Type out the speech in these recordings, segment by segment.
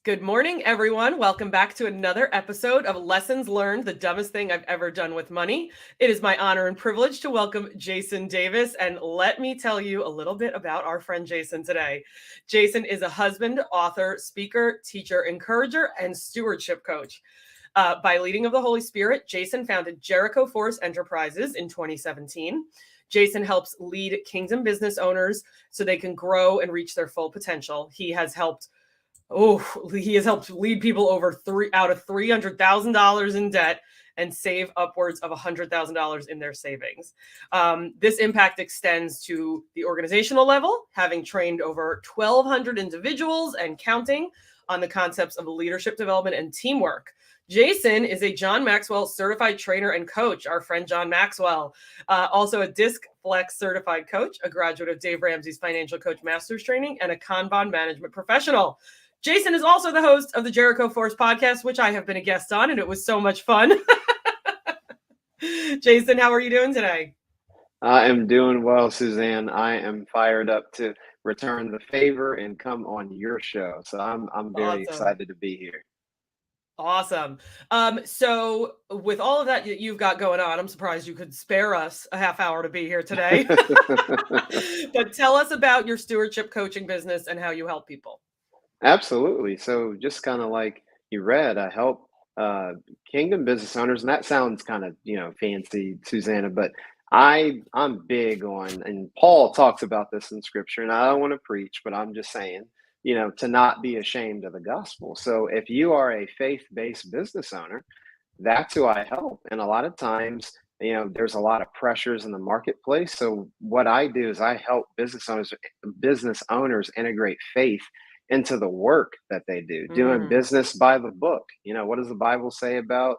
Good morning, everyone. Welcome back to another episode of Lessons Learned, the dumbest thing I've ever done with money. It is my honor and privilege to welcome Jason Davis. And let me tell you a little bit about our friend Jason today. Jason is a husband, author, speaker, teacher, encourager, and stewardship coach. By leading of the Holy Spirit, Jason founded Jericho Force Enterprises in 2017. Jason helps lead kingdom business owners so they can grow and reach their full potential. He has helped lead people out of $300,000 in debt and save upwards of $100,000 in their savings. This impact extends to the organizational level, having trained over 1,200 individuals and counting on the concepts of leadership development and teamwork. Jason is a John Maxwell certified trainer and coach, our friend John Maxwell, also a DISCflex Certified Coach, a graduate of Dave Ramsey's Financial Coach Master's Training, and a Kanban Management Professional. Jason is also the host of the Jericho Force Podcast, which I have been a guest on, and it was so much fun. Jason, how are you doing today? I am doing well, Suzanne. I am fired up to return the favor and come on your show. So I'm very excited to be here. Awesome. So with all of that you've got going on, I'm surprised you could spare us a half hour to be here today. But tell us about your stewardship coaching business and how you help people. Absolutely. So just kind of like you read, I help kingdom business owners, and that sounds kind of, fancy, Susanna, but I'm big on, and Paul talks about this in scripture, and I don't want to preach, but I'm just saying, to not be ashamed of the gospel. So if you are a faith-based business owner, that's who I help. And a lot of times, there's a lot of pressures in the marketplace. So what I do is I help business owners integrate faith into the work that they do, doing business by the book. What does the Bible say about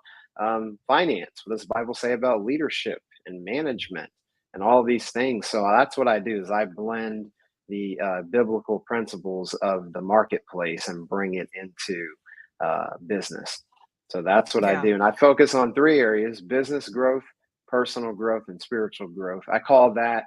finance? What does the Bible say about leadership and management and all these things? So that's what I do is I blend the biblical principles of the marketplace and bring it into business. So that's what I do. And I focus on three areas: business growth, personal growth, and spiritual growth. I call that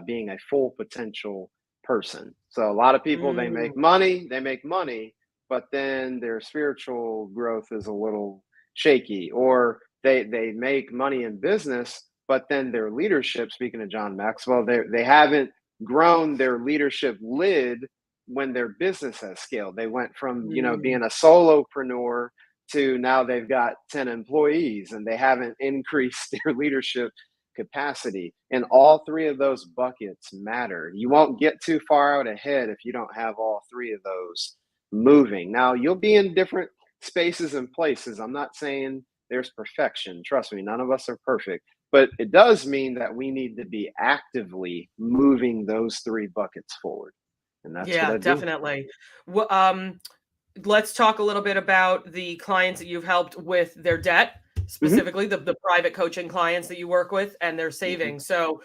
being a full potential person. So a lot of people, they make money, but then their spiritual growth is a little shaky, or they make money in business, but then their leadership, speaking of John Maxwell, they haven't grown their leadership lid when their business has scaled. They went from, being a solopreneur to now they've got 10 employees and they haven't increased their leadership capacity. And all three of those buckets matter. You won't get too far out ahead if you don't have all three of those moving. Now, you'll be in different spaces and places. I'm not saying there's perfection. Trust me, none of us are perfect. But it does mean that we need to be actively moving those three buckets forward. And that's what I do. Definitely. Well, let's talk a little bit about the clients that you've helped with their debt. Specifically, the private coaching clients that you work with and their savings. So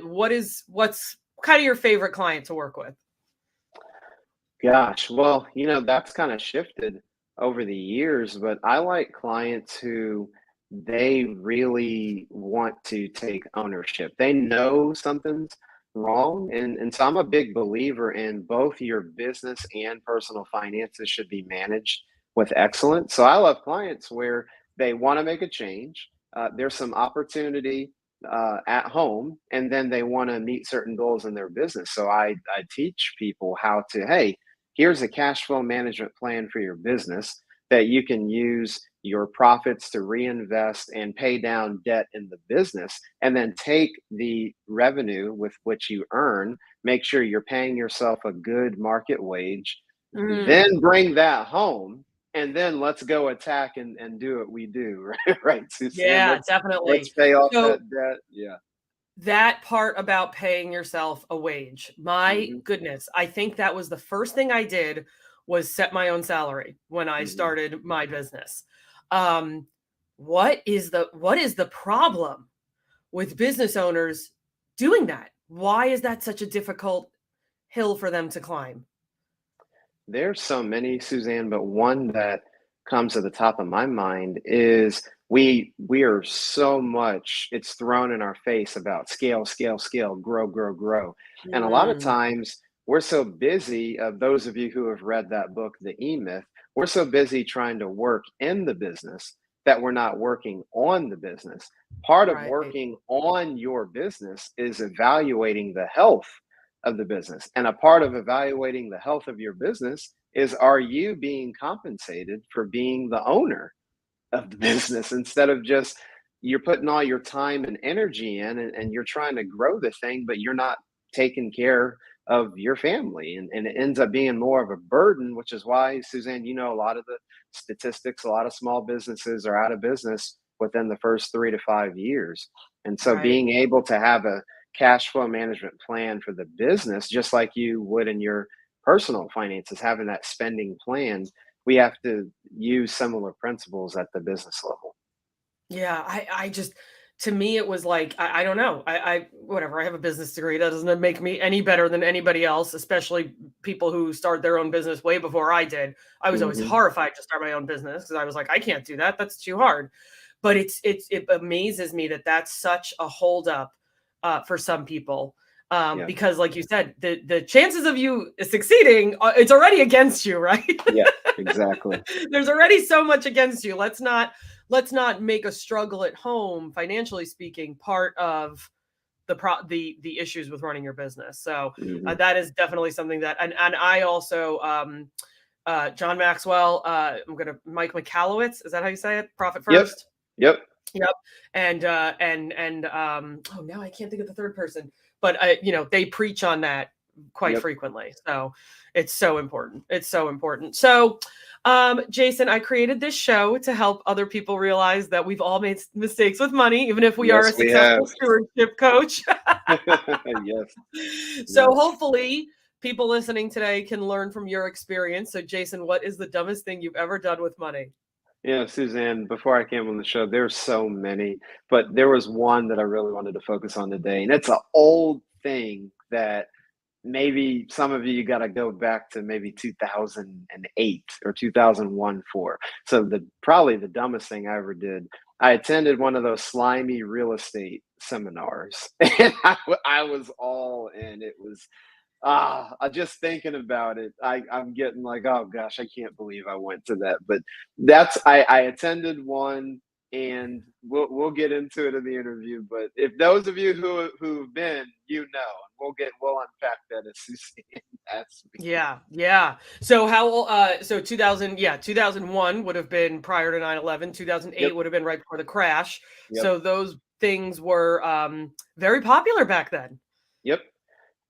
what's kind of your favorite client to work with? Gosh, well, that's kind of shifted over the years, but I like clients who they really want to take ownership. They know something's wrong. And so I'm a big believer in both your business and personal finances should be managed with excellence. So I love clients where they want to make a change. There's some opportunity at home, and then they want to meet certain goals in their business. So I teach people how to, hey, here's a cash flow management plan for your business that you can use your profits to reinvest and pay down debt in the business, and then take the revenue with which you earn, make sure you're paying yourself a good market wage, then bring that home. And then let's go attack and do what we do, right? Suzanne, definitely. Let's pay off that debt. Yeah. That part about paying yourself a wage. My goodness. I think that was the first thing I did was set my own salary when I started my business. What is the problem with business owners doing that? Why is that such a difficult hill for them to climb? There's so many, Suzanne, but one that comes to the top of my mind is we are so much, it's thrown in our face about scale, grow. And a lot of times we're so busy, those of you who have read that book, The E-Myth, we're so busy trying to work in the business that we're not working on the business. Part of Right. working on your business is evaluating the health of the business. And a part of evaluating the health of your business is, are you being compensated for being the owner of the business, instead of just you're putting all your time and energy in, and you're trying to grow the thing, but you're not taking care of your family, and it ends up being more of a burden, which is why, Suzanne, a lot of the statistics, a lot of small businesses are out of business within the first 3 to 5 years. And so Right. being able to have a cash flow management plan for the business, just like you would in your personal finances, having that spending plan, we have to use similar principles at the business level. Yeah, I just, to me, it was like, I don't know. Whatever. I have a business degree. That doesn't make me any better than anybody else, especially people who start their own business way before I did. I was always Hmm. horrified to start my own business because I was like, I can't do that. That's too hard. But it amazes me that that's such a holdup for some people. Yeah. Because like you said, the chances of you succeeding, it's already against you, right? Yeah. Exactly. There's already so much against you. Let's not make a struggle at home, financially speaking, part of the issues with running your business. So Hmm. that is definitely something that, and I also, John Maxwell, Mike McAllowitz, is that how you say it? Profit Yep. First. Yep. Yep. And oh, now I can't think of the third person, but they preach on that quite Yep. frequently. So it's so important. It's so important. So, Jason, I created this show to help other people realize that we've all made mistakes with money, even if we are a Yes, we have. successful stewardship coach. Yes. So Yes. hopefully people listening today can learn from your experience. So Jason, what is the dumbest thing you've ever done with money? Suzanne, before I came on the show, there's so many, but there was one that I really wanted to focus on today. And it's an old thing that maybe some of you got to go back to maybe 2008 or 2001 for. So probably the dumbest thing I ever did. I attended one of those slimy real estate seminars, and I was all in. It was just thinking about it, I'm getting like, oh gosh, I can't believe I went to that. But I attended one, and we'll get into it in the interview. But if those of you who've been, we'll unpack that as Suzanne asks me. Yeah, yeah. So so 2001 would have been prior to 9/11. 2008 Yep, would have been right before the crash. yep, So those things were very popular back then. yep.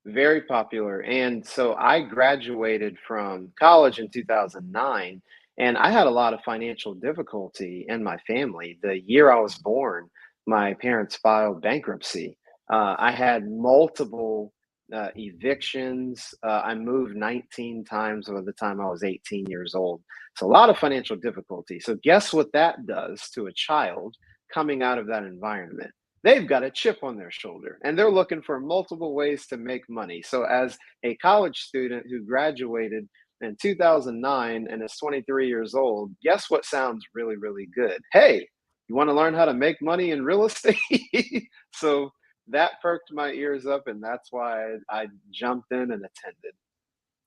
Very popular. And so I graduated from college in 2009, and I had a lot of financial difficulty in my family. The year I was born, my parents filed bankruptcy. I had multiple evictions. I moved 19 times by the time I was 18 years old. So a lot of financial difficulty. So guess what that does to a child coming out of that environment? They've got a chip on their shoulder, and they're looking for multiple ways to make money. So as a college student who graduated in 2009 and is 23 years old, guess what sounds really, really good? Hey, you want to learn how to make money in real estate? So that perked my ears up, and that's why I jumped in and attended.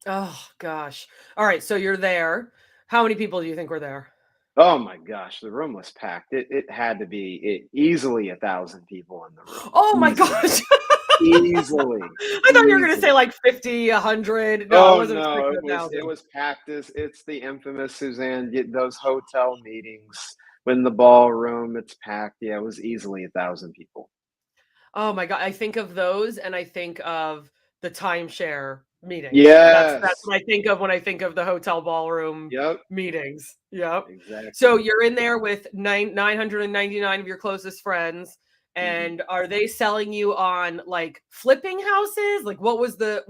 Oh gosh. All right, so you're there. How many people do you think were there? Oh my gosh, the room was packed. It had to be easily 1,000 people in the room. Oh my Easily. gosh. Easily. I thought you were going to say Easily. like 50, 100. No, I Oh wasn't no, expecting it a was it thousand. was packed. It's the infamous Suzanne, those hotel meetings when the ballroom, it's packed. Yeah, it was easily 1,000 people. Oh my God. I think of those and I think of the timeshare meetings. That's Yes. what I think of when I think of the hotel ballroom Yep. meetings. Yep. So Exactly. you're in there with 999 of your closest friends. Hmm. And are they selling you on like flipping houses? Like what was going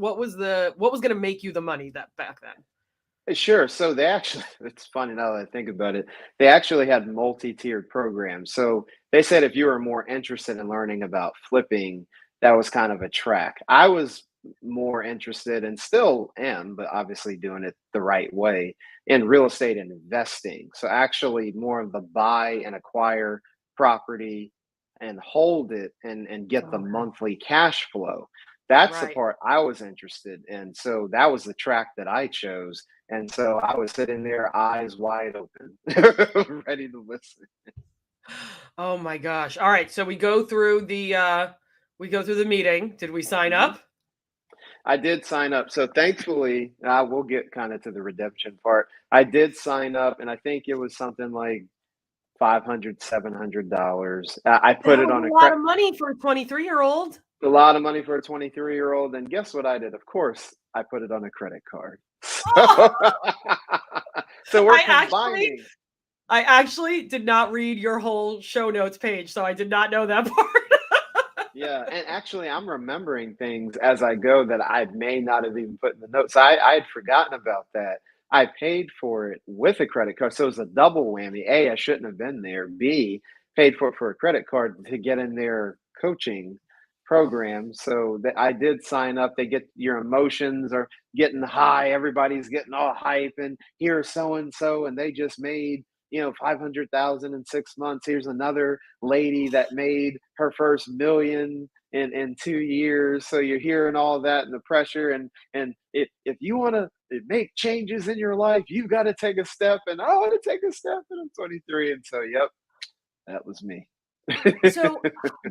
to make you the money that back then? Sure. So they actually, it's funny now that I think about it. They actually had multi-tiered programs. So they said if you were more interested in learning about flipping, that was kind of a track. I was more interested, and still am, but obviously doing it the right way, in real estate and investing. So actually more of the buy and acquire property and hold it, and get the Okay. monthly cash flow. That's the Right. part I was interested in. So that was the track that I chose. And so I was sitting there, eyes wide open, ready to listen. Oh my gosh. All right. So we go through the meeting. Did we sign Mhm. up? I did sign up. So thankfully, I will get kind of to the redemption part. I did sign up, and I think it was something like 500, $700. I put That it was on a a lot credit. of money for a 23-year-old. A lot of money for a 23-year-old. And guess what I did? Of course, I put it on a credit card. Oh, So, so we're I actually combining. I actually did not read your whole show notes page, so I did not know that part. Yeah. And actually, I'm remembering things as I go that I may not have even put in the notes. I had forgotten about that. I paid for it with a credit card. So it was a double whammy. A, I shouldn't have been there. B, paid for a credit card to get in their coaching program. So that I did sign up. They get your emotions are getting high. Everybody's getting all hype. And here's so and so, and they just made 500,000 in 6 months. Here's another lady that made her first million in 2 years. So you're hearing all that and the pressure. And if you want to make changes in your life, you've got to take a step. And I want to take a step. And I'm 23. And so, yep, that was me. So,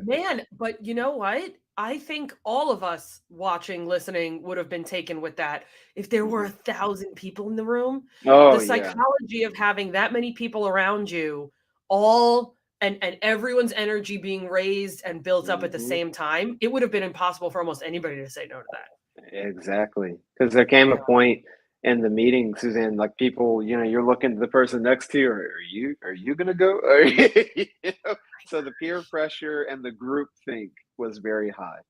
man, but you know what? I think all of us watching, listening would have been taken with that if there were Mhm. 1,000 people in the room. The Oh, yeah. psychology of having that many people around you, all and everyone's energy being raised and built up at the Mhm. same time, it would have been impossible for almost anybody to say no to that. Exactly. Because there came a Yeah. point in the meeting, Suzanne, like people, you're looking to the person next to you, are you gonna go? You know? So the peer pressure and the group think was very high.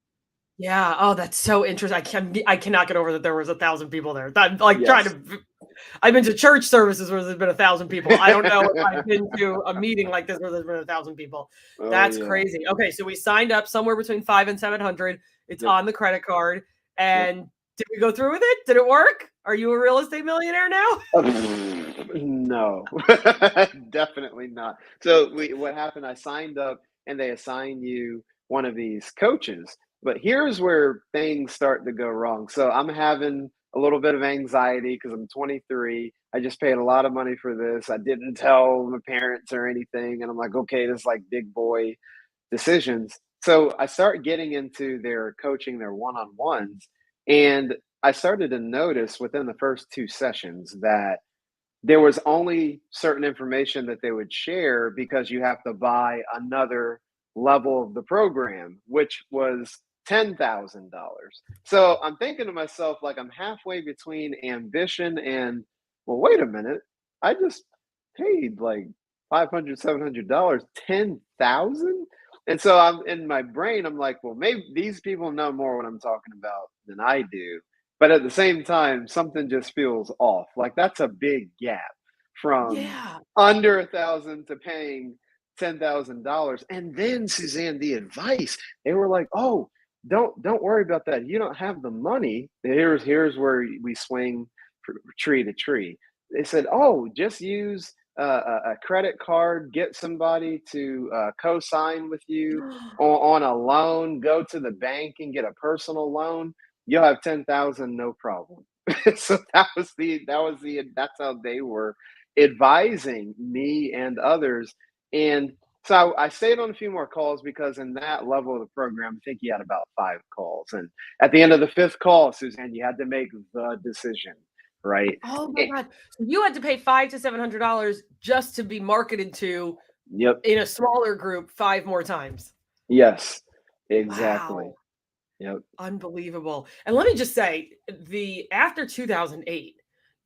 Yeah. Oh, that's so interesting. I cannot get over that there was 1,000 people there. I'm like trying Yes. to I've been to church services where there's been 1,000 people. I don't know if I've been to a meeting like this where there's been 1,000 people. Oh That's yeah. crazy. Okay, so we signed up somewhere between 5 and 700. It's Yep. on the credit card. Yep. And did we go through with it? Did it work? Are you a real estate millionaire now? No, definitely not. So what happened? I signed up, and they assign you one of these coaches. But here's where things start to go wrong. So I'm having a little bit of anxiety because I'm 23. I just paid a lot of money for this. I didn't tell my parents or anything, and I'm like, okay, this is like big boy decisions. So I start getting into their coaching, their one on ones, and I started to notice within the first two sessions that there was only certain information that they would share because you have to buy another level of the program, which was $10,000. So I'm thinking to myself, like, I'm halfway between ambition and, well, wait a minute. I just paid like 500, $700, 10,000. And so I'm in my brain, I'm like, well, maybe these people know more what I'm talking about than I do. But at the same time, something just feels off. Like that's a big gap from Yeah. under 1,000 to paying $10,000. And then Suzanne, the advice, they were like, "Oh, don't worry about that. You don't have the money." Here's where we swing tree to tree. They said, "Oh, just use a credit card, get somebody to co-sign with you on a loan, go to the bank and get a personal loan. You'll have 10,000, no problem." So that's how they were advising me and others. And so I stayed on a few more calls because in that level of the program, I think you had about 5 calls. And at the end of the fifth call, Suzanne, you had to make the decision, right? Oh my Eh, God. So you had to pay $500 to $700 just to be marketed to yep. in a smaller group 5 more times. Yes. Exactly. Wow. Yep. Unbelievable. And let me just say, the after 2008,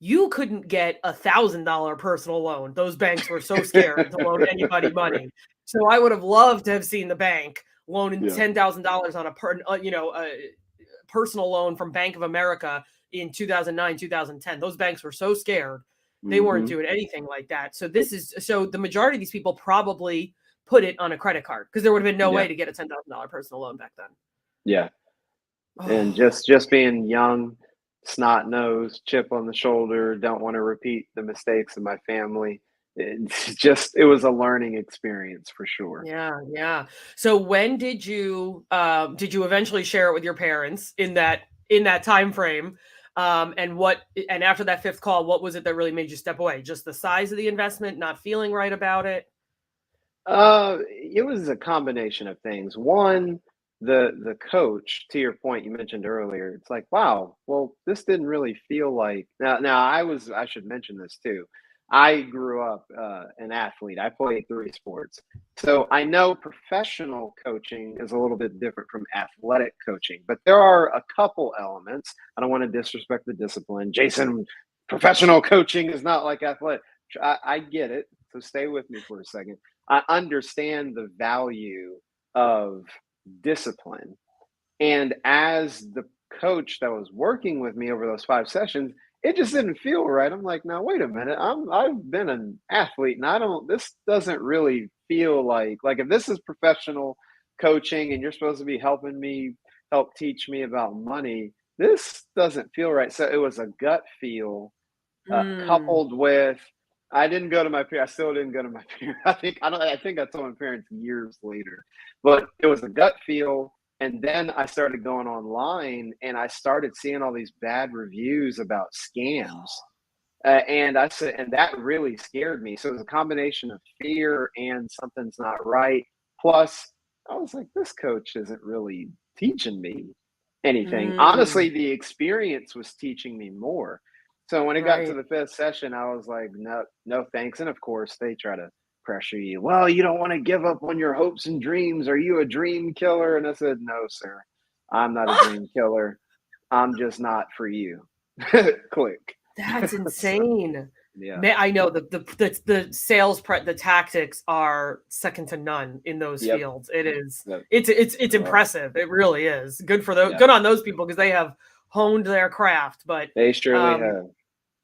you couldn't get $1,000 personal loan. Those banks were so scared to loan anybody money. So I would have loved to have seen the bank loaning Yeah. $10,000 on a personal loan from Bank of America in 2009, 2010. Those banks were so scared. They weren't Hmm. doing anything like that. So the majority of these people probably put it on a credit card because there would have been no Yeah. way to get a $10,000 personal loan back then. Yeah. And Oh, just being young, snot nosed, chip on the shoulder, don't want to repeat the mistakes of my family. it was a learning experience for sure. Yeah. So when did you eventually share it with your parents in that time frame? And after that fifth call, what was it that really made you step away? Just the size of the investment, not feeling right about it? It was a combination of things. One, the coach, to your point you mentioned earlier, it's like, wow, well, this didn't really feel like now I should mention this too. I grew up an athlete. I played 3 sports. So I know professional coaching is a little bit different from athletic coaching, but there are a couple elements. I don't want to disrespect the discipline. Jason, professional coaching is not like athletic. I get it. So stay with me for a second. I understand the value of discipline. And as the coach that was working with me over those 5 sessions, it just didn't feel right. I'm like, now wait a minute. I've been an athlete and this doesn't really feel like if this is professional coaching and you're supposed to be helping me help teach me about money, this doesn't feel right. So it was a gut feel coupled with I didn't go to my parents. I still didn't go to my parents. I think I told my parents years later, but it was a gut feel. And then I started going online and I started seeing all these bad reviews about scams. And I said, and that really scared me. So it was a combination of fear and something's not right. Plus, I was like, this coach isn't really teaching me anything. Honestly, the experience was teaching me more. So when it got to the 5th session, I was like, no, thanks. And of course, they try to pressure you. Well, you don't want to give up on your hopes and dreams. Are you a dream killer? And I said, no, sir, I'm not a dream killer. I'm just not for you. Click. That's insane. Yeah. I know the sales the tactics are second to none in those fields. It is. It's impressive. It really is. Good for those. Good on those people because they have honed their craft. But they surely have.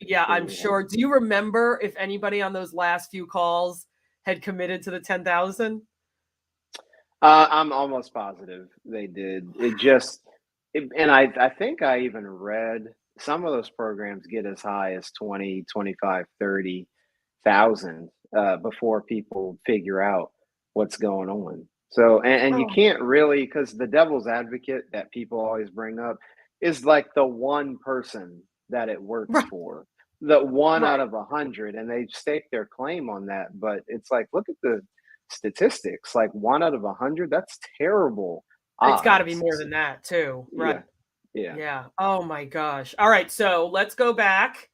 Yeah, I'm sure. Do you remember if anybody on those last few calls had committed to the 10,000? I'm almost positive they did. And I think I even read some of those programs get as high as 20, 25, 30,000 before people figure out what's going on. So, and you can't really, because the devil's advocate that people always bring up is like the one person that it works for, the one out of 100, and they stake their claim on that. But it's like, look at the statistics, like 1 out of 100, that's terrible. It's got to be more than that too, right? Yeah. Oh my gosh. All right, so let's go back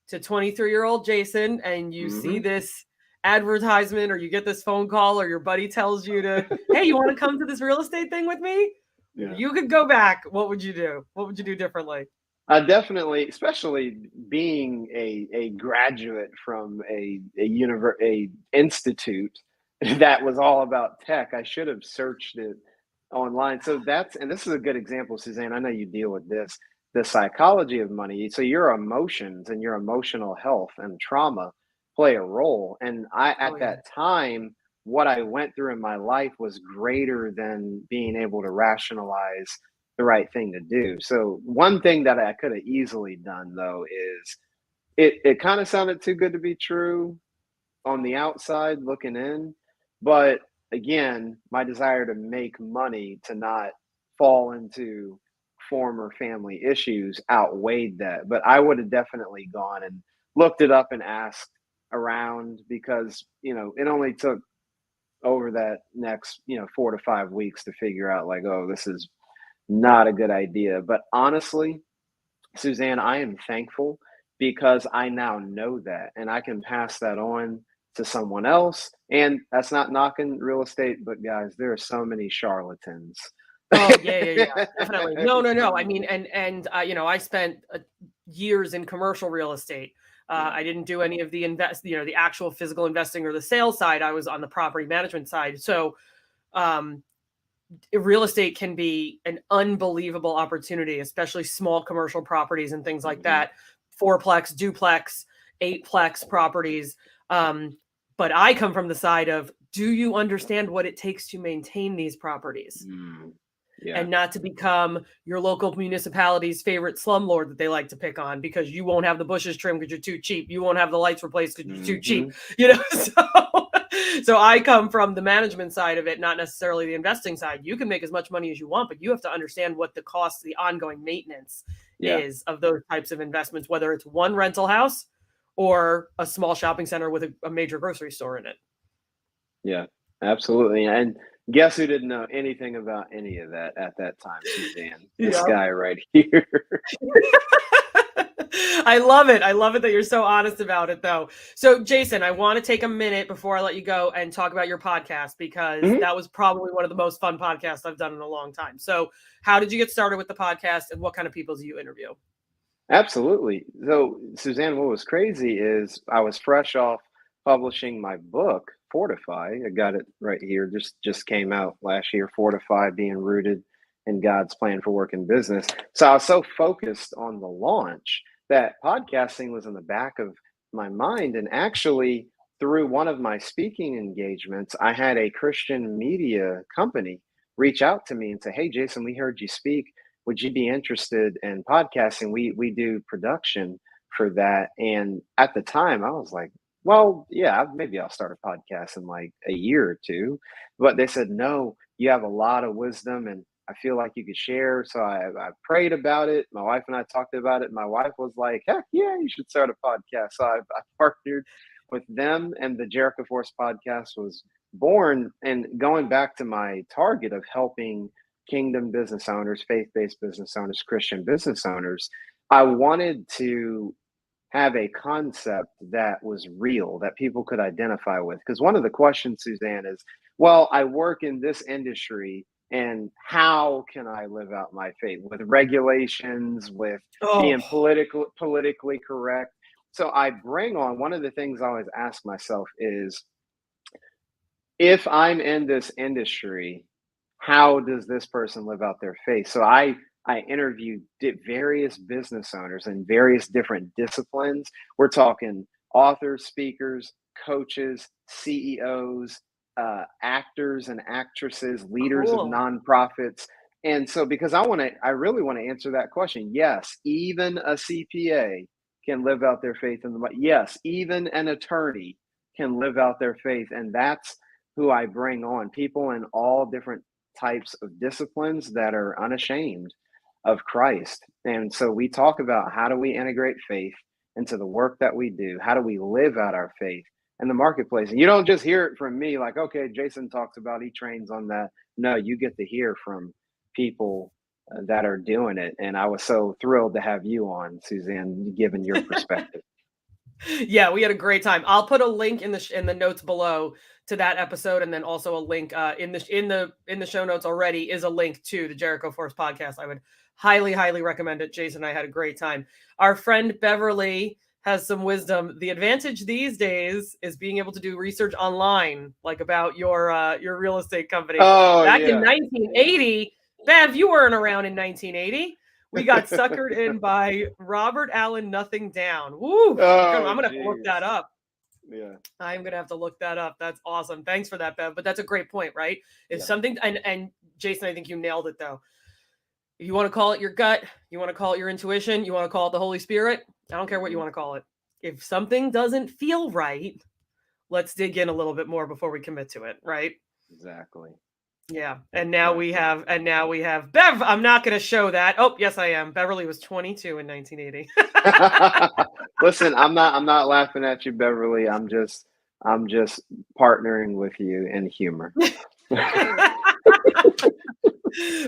to 23-year-old Jason, and you see this advertisement, or you get this phone call, or your buddy tells you to, hey, you want to come to this real estate thing with me? Yeah. You could go back. What would you do? What would you do differently? Definitely, especially being a graduate from a institute that was all about tech. I should have searched it online. So this is a good example, Suzanne. I know you deal with this, the psychology of money. So your emotions and your emotional health and trauma play a role. And that time, what I went through in my life was greater than being able to rationalize the right thing to do. So one thing that I could have easily done though is it kind of sounded too good to be true on the outside looking in, but again, my desire to make money, to not fall into former family issues outweighed that. But I would have definitely gone and looked it up and asked around, because it only took over that next 4 to 5 weeks to figure out like, oh, this is not a good idea. But honestly, Suzanne, I am thankful because I now know that and I can pass that on to someone else. And that's not knocking real estate, but guys, there are so many charlatans. Oh yeah, definitely. No. I mean, and I spent years in commercial real estate. I didn't do any of the the actual physical investing or the sales side. I was on the property management side. So, real estate can be an unbelievable opportunity, especially small commercial properties and things like that. 4-plex, duplex, 8-plex properties. But I come from the side of, do you understand what it takes to maintain these properties? and not to become your local municipality's favorite slumlord that they like to pick on because you won't have the bushes trimmed because you're too cheap. You won't have the lights replaced because you're too cheap. So I come from the management side of it, not necessarily the investing side. You can make as much money as you want, but you have to understand what the cost, the ongoing maintenance is of those types of investments, whether it's one rental house or a small shopping center with a major grocery store in it. Yeah, absolutely. And guess who didn't know anything about any of that at that time, Suzanne? This guy right here. I love it. I love it that you're so honest about it, though. So, Jason, I want to take a minute before I let you go and talk about your podcast, because that was probably one of the most fun podcasts I've done in a long time. So how did you get started with the podcast, and what kind of people do you interview? Absolutely. So, Suzanne, what was crazy is I was fresh off publishing my book, Fortify. I got it right here. Just came out last year, Fortify, being rooted in God's plan for work and business. So I was so focused on the launch that podcasting was in the back of my mind. And actually, through one of my speaking engagements, I had a Christian media company reach out to me and say, "Hey, Jason, we heard you speak. Would you be interested in podcasting? We do production for that." And at the time, I was like, well, yeah, maybe I'll start a podcast in like a year or two. But they said, no, you have a lot of wisdom and I feel like you could share. So I prayed about it. My wife and I talked about it. My wife was like, heck yeah, you should start a podcast. So I partnered with them, and the Jericho Force Podcast was born. And going back to my target of helping kingdom business owners, faith-based business owners, Christian business owners, I wanted to have a concept that was real, that people could identify with. Because one of the questions, Suzanne, is, well, I work in this industry, and how can I live out my faith with regulations, with being politically correct? So I bring on, one of the things I always ask myself is, if I'm in this industry, how does this person live out their faith? So I interviewed various business owners in various different disciplines. We're talking authors, speakers, coaches, CEOs, actors and actresses, leaders of nonprofits. And so, because I really want to answer that question. Yes, even a CPA can live out their faith in the. Yes, even an attorney can live out their faith, and that's who I bring on. People in all different types of disciplines that are unashamed of Christ. And so we talk about, how do we integrate faith into the work that we do? How do we live out our faith in the marketplace? And you don't just hear it from me like, okay, Jason talks about, he trains on that. No, you get to hear from people that are doing it. And I was so thrilled to have you on, Suzanne, given your perspective. Yeah, we had a great time. I'll put a link in the notes below to that episode, and then also a link in the show notes already is a link to the Jericho Force Podcast. I would highly recommend it. Jason and I had a great time. Our friend Beverly has some wisdom. The advantage these days is being able to do research online, like about your real estate company. Back in 1980, Bev, you weren't around in 1980. We got suckered in by Robert Allen Nothing Down. Woo! I'm going to have to look that up. Yeah. I'm going to have to look that up. That's awesome. Thanks for that, Bev. But that's a great point, right? If something, and Jason, I think you nailed it, though. If you want to call it your gut, you want to call it your intuition, you want to call it the Holy Spirit, I don't care what you want to call it. If something doesn't feel right, let's dig in a little bit more before we commit to it, right? Exactly. Yeah. And now we have Bev. I'm not going to show that. Oh, yes, I am. Beverly was 22 in 1980. Listen, I'm not laughing at you, Beverly. I'm just partnering with you in humor.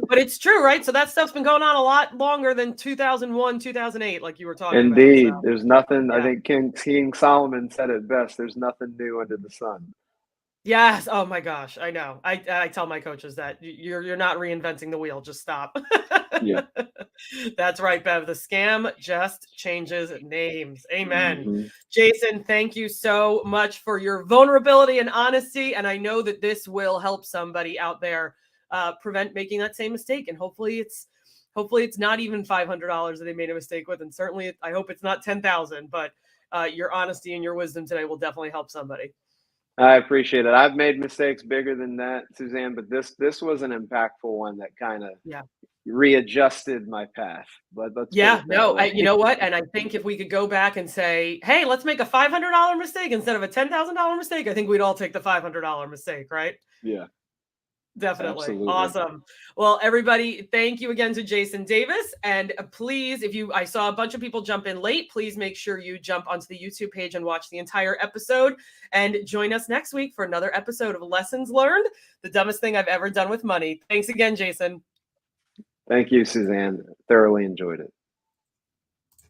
But it's true, right? So that stuff's been going on a lot longer than 2001, 2008, like you were talking about. Indeed. So. There's nothing, I think King Solomon said it best. There's nothing new under the sun. Yes. Oh my gosh. I know. I tell my coaches that you're not reinventing the wheel. Just stop. Yeah. That's right, Bev. The scam just changes names. Amen. Mm-hmm. Jason, thank you so much for your vulnerability and honesty. And I know that this will help somebody out there prevent making that same mistake. And hopefully it's not even $500 that they made a mistake with. And certainly I hope it's not 10,000, but your honesty and your wisdom today will definitely help somebody. I appreciate it. I've made mistakes bigger than that, Suzanne, but this was an impactful one that kind of readjusted my path. But let's put it that way. you know what? And I think if we could go back and say, hey, let's make a $500 mistake instead of a $10,000 mistake, I think we'd all take the $500 mistake, right? Yeah. Definitely. Absolutely. Awesome. Well, everybody, thank you again to Jason Davis. And please, I saw a bunch of people jump in late, please make sure you jump onto the YouTube page and watch the entire episode, and join us next week for another episode of Lessons Learned, the dumbest thing I've ever done with money. Thanks again, Jason. Thank you, Suzanne. Thoroughly enjoyed it.